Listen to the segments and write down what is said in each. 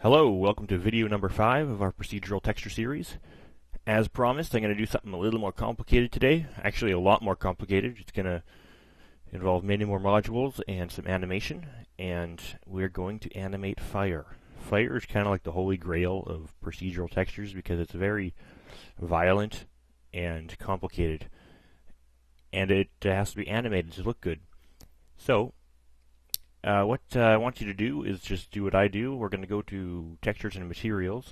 Hello, welcome to video number 5 of our procedural texture series. As promised, I'm going to do something a little more complicated today. Actually, a lot more complicated. It's going to involve many more modules and some animation, and we're going to animate fire. Fire is kind of like the holy grail of procedural textures because it's very violent and complicated, and it has to be animated to look good. So, what I want you to do is just do what I do. We're going to go to Textures and Materials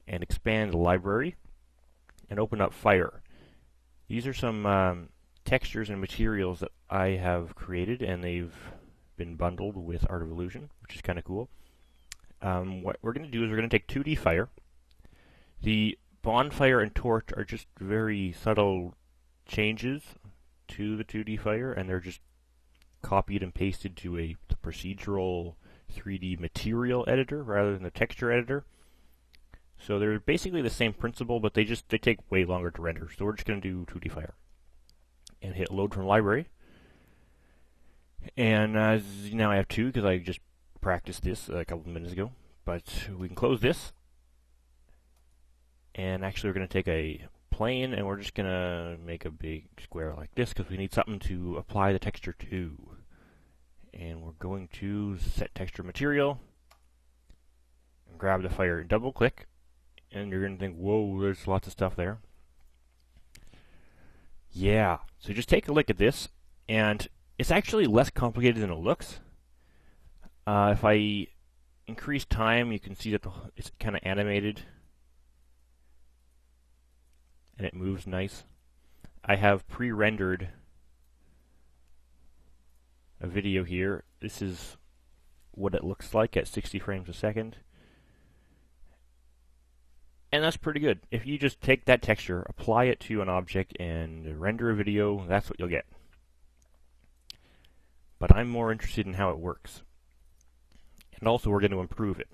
and expand the library and open up Fire. These are some textures and materials that I have created, and they've been bundled with Art of Illusion, which is kind of cool. What we're going to do is we're going to take 2D fire. The bonfire and torch are just very subtle changes to the 2D fire, and they're just copied and pasted to the procedural 3D material editor rather than the texture editor. So they're basically the same principle, but they take way longer to render. So we're just going to do 2D fire and hit load from library. And now I have 2 because I just practiced this a couple of minutes ago. But we can close this. And actually we're going to take a plane and we're just going to make a big square like this because we need something to apply the texture to. And we're going to set texture material and grab the fire and double click, and you're going to think, whoa, there's lots of stuff there. Yeah, so just take a look at this, and it's actually less complicated than it looks. If I increase time, you can see that it's kind of animated and it moves nice. I have pre-rendered a video here. This is what it looks like at 60 frames a second. And that's pretty good. If you just take that texture, apply it to an object, and render a video, that's what you'll get. But I'm more interested in how it works. And also we're going to improve it.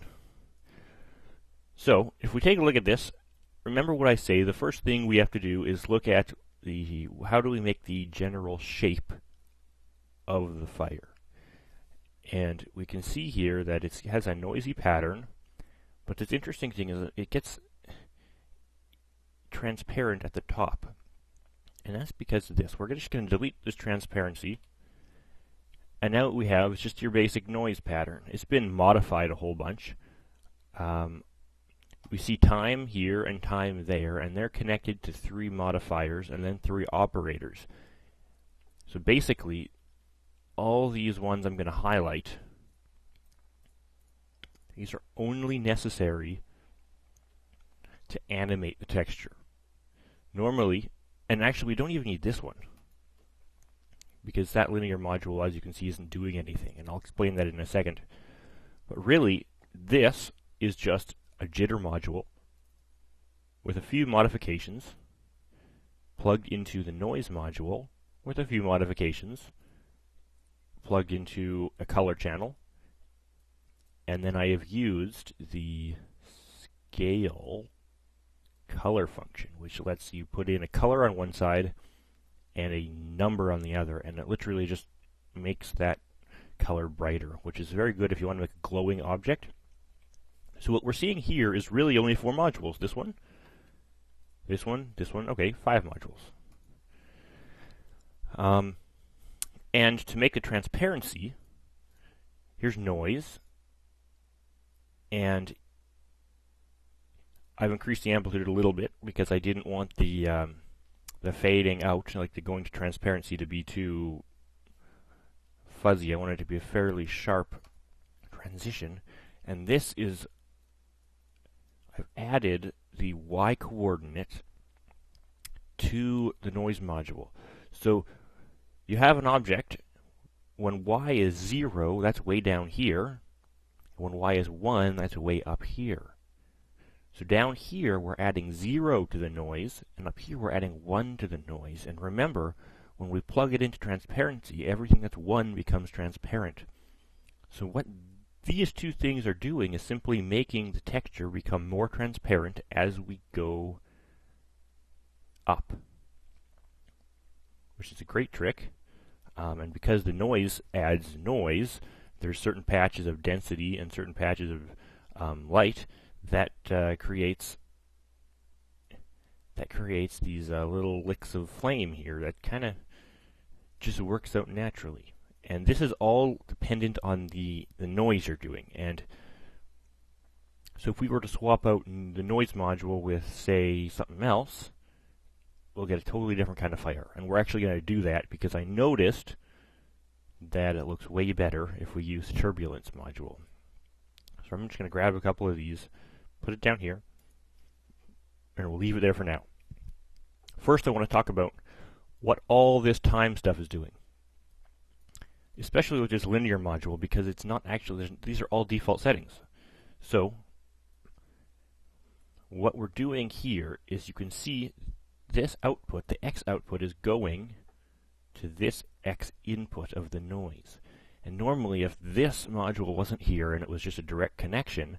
So, if we take a look at this, remember what I say, the first thing we have to do is look at how do we make the general shape of the fire. And we can see here that it has a noisy pattern, but the interesting thing is that it gets transparent at the top. And that's because of this. We're just going to delete this transparency, and now what we have is just your basic noise pattern. It's been modified a whole bunch. We see time here and time there, and they're connected to 3 modifiers and then 3 operators. So basically, all these ones I'm going to highlight, these are only necessary to animate the texture. Normally, and actually we don't even need this one, because that linear module, as you can see, isn't doing anything, and I'll explain that in a second. But really, this is just a jitter module with a few modifications plugged into the noise module with a few modifications plugged into a color channel, and then I have used the scale color function, which lets you put in a color on one side and a number on the other, and it literally just makes that color brighter, which is very good if you want to make a glowing object. So what we're seeing here is really only 4 modules. This one, this one, this one, okay, 5 modules. And to make a transparency, here's noise, and I've increased the amplitude a little bit because I didn't want the fading out, like the going to transparency, to be too fuzzy. I wanted it to be a fairly sharp transition, and this is, I've added the Y coordinate to the noise module. So you have an object, when Y is 0, that's way down here. When Y is 1, that's way up here. So down here, we're adding 0 to the noise, and up here, we're adding 1 to the noise. And remember, when we plug it into transparency, everything that's 1 becomes transparent. So what these 2 things are doing is simply making the texture become more transparent as we go up, which is a great trick. And because the noise adds noise, there's certain patches of density and certain patches light, that creates these little licks of flame here that kind of just works out naturally. And this is all dependent on the noise you're doing. And so if we were to swap out the noise module with, say, something else, we'll get a totally different kind of fire. And we're actually going to do that because I noticed that it looks way better if we use the turbulence module. So I'm just going to grab a couple of these, put it down here, and we'll leave it there for now. First, I want to talk about what all this time stuff is doing, especially with this linear module, because it's not actually, these are all default settings. So what we're doing here is you can see this output, the X output, is going to this X input of the noise. And normally if this module wasn't here and it was just a direct connection,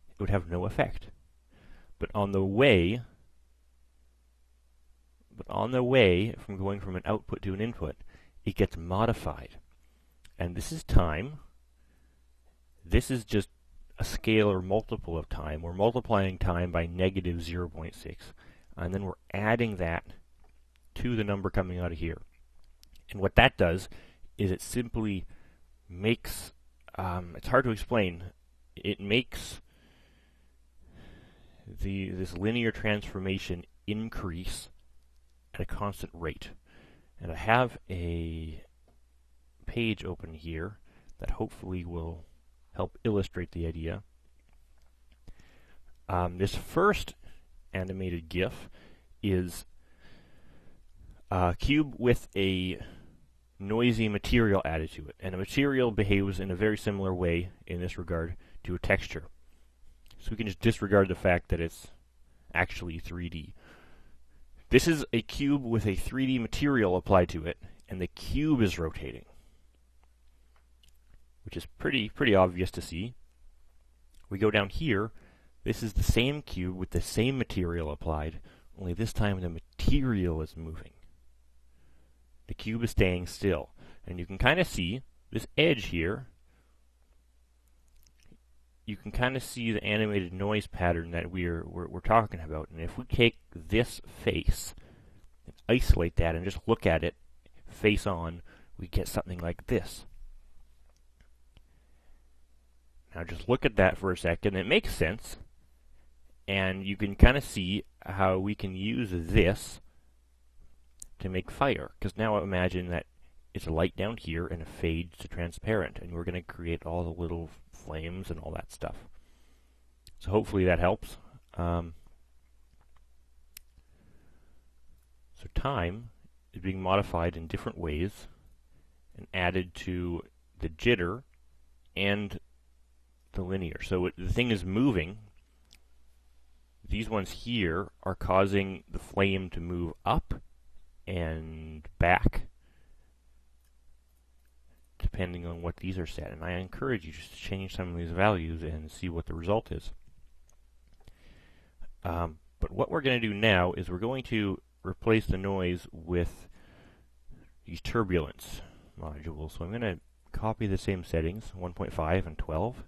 it would have no effect. But on the way from going from an output to an input, it gets modified. And this is time. This is just a scalar multiple of time. We're multiplying time by negative 0.6. And then we're adding that to the number coming out of here. And what that does is it simply makes, it's hard to explain, it makes this linear transformation increase at a constant rate. And I have a page open here that hopefully will help illustrate the idea. This first animated GIF is a cube with a noisy material added to it, and a material behaves in a very similar way in this regard to a texture. So we can just disregard the fact that it's actually 3D. This is a cube with a 3D material applied to it, and the cube is rotating, which is pretty obvious to see. We go down here, this is the same cube with the same material applied, only this time the material is moving. The cube is staying still. And you can kind of see this edge here. You can kind of see the animated noise pattern that we're talking about. And if we take this face and isolate that and just look at it face on, we get something like this. Now just look at that for a second. It makes sense. And you can kind of see how we can use this to make fire, because now imagine that it's a light down here and it fades to transparent, and we're going to create all the little flames and all that stuff. So hopefully that helps. So time is being modified in different ways and added to the jitter and the linear. So the thing is moving. These ones here are causing the flame to move up and back, depending on what these are set. And I encourage you just to change some of these values and see what the result is. But what we're going to do now is we're going to replace the noise with these turbulence modules. So I'm going to copy the same settings, 1.5 and 12.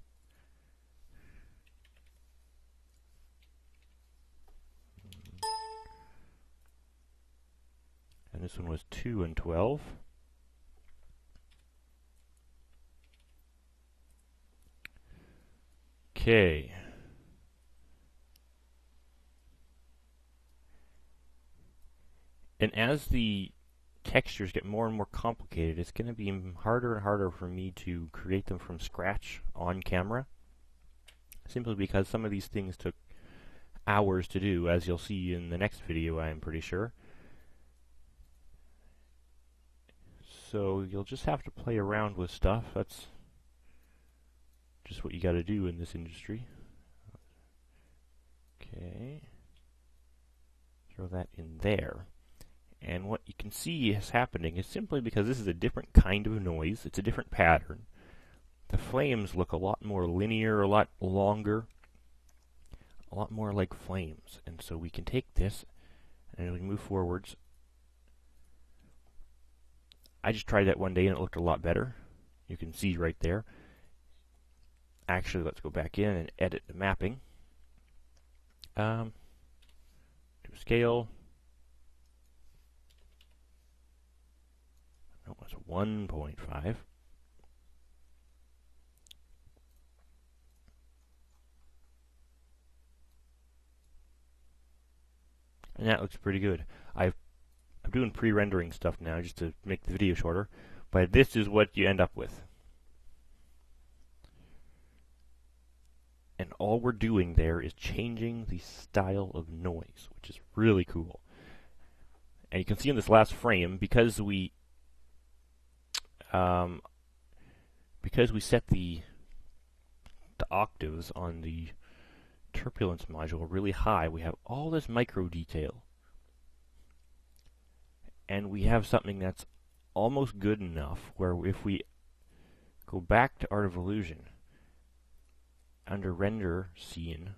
And this one was 2 and 12. Okay. And as the textures get more and more complicated, it's going to be harder and harder for me to create them from scratch on camera, simply because some of these things took hours to do, as you'll see in the next video, I'm pretty sure. So you'll just have to play around with stuff. That's just what you got to do in this industry. Okay. Throw that in there. And what you can see is happening is simply because this is a different kind of noise. It's a different pattern. The flames look a lot more linear, a lot longer, a lot more like flames. And so we can take this and we can move forwards. I just tried that one day and it looked a lot better. You can see right there. Actually, let's go back in and edit the mapping. To scale. No, it's 1.5. And that looks pretty good. I'm doing pre-rendering stuff now just to make the video shorter, but this is what you end up with. And all we're doing there is changing the style of noise, which is really cool. And you can see in this last frame, because we set the octaves on the turbulence module really high, we have all this micro detail. And we have something that's almost good enough where if we go back to Art of Illusion, under Render Scene,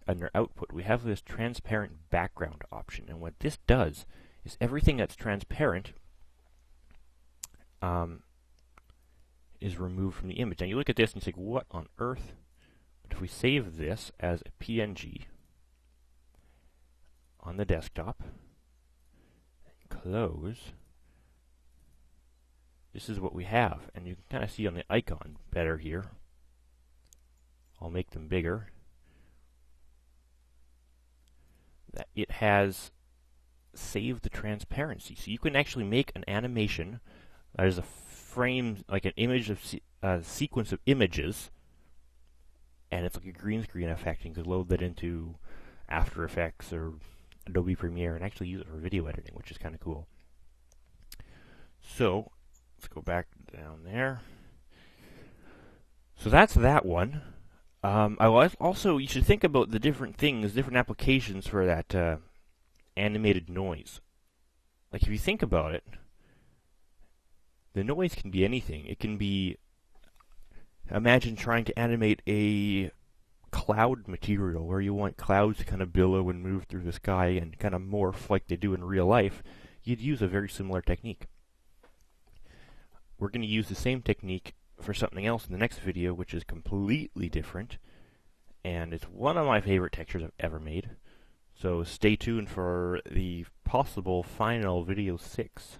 under Output, we have this transparent background option. And what this does is everything that's transparent is removed from the image. And you look at this and you say, what on earth? But if we save this as a PNG on the desktop, and close, this is what we have. And you can kind of see on the icon better here. I'll make them bigger. That it has saved the transparency. So you can actually make an animation that is a frame, like an image of a sequence of images, and it's like a green screen effect. You can load that into After Effects or Adobe Premiere and actually use it for video editing, which is kind of cool. So let's go back down there. So that's that one. Also, you should think about the different things, different applications for that animated noise. Like if you think about it, the noise can be anything. It can be, imagine trying to animate a cloud material where you want clouds to kind of billow and move through the sky and kind of morph like they do in real life. You'd use a very similar technique. We're going to use the same technique for something else in the next video, which is completely different, and it's one of my favorite textures I've ever made. So stay tuned for the possible final video 6.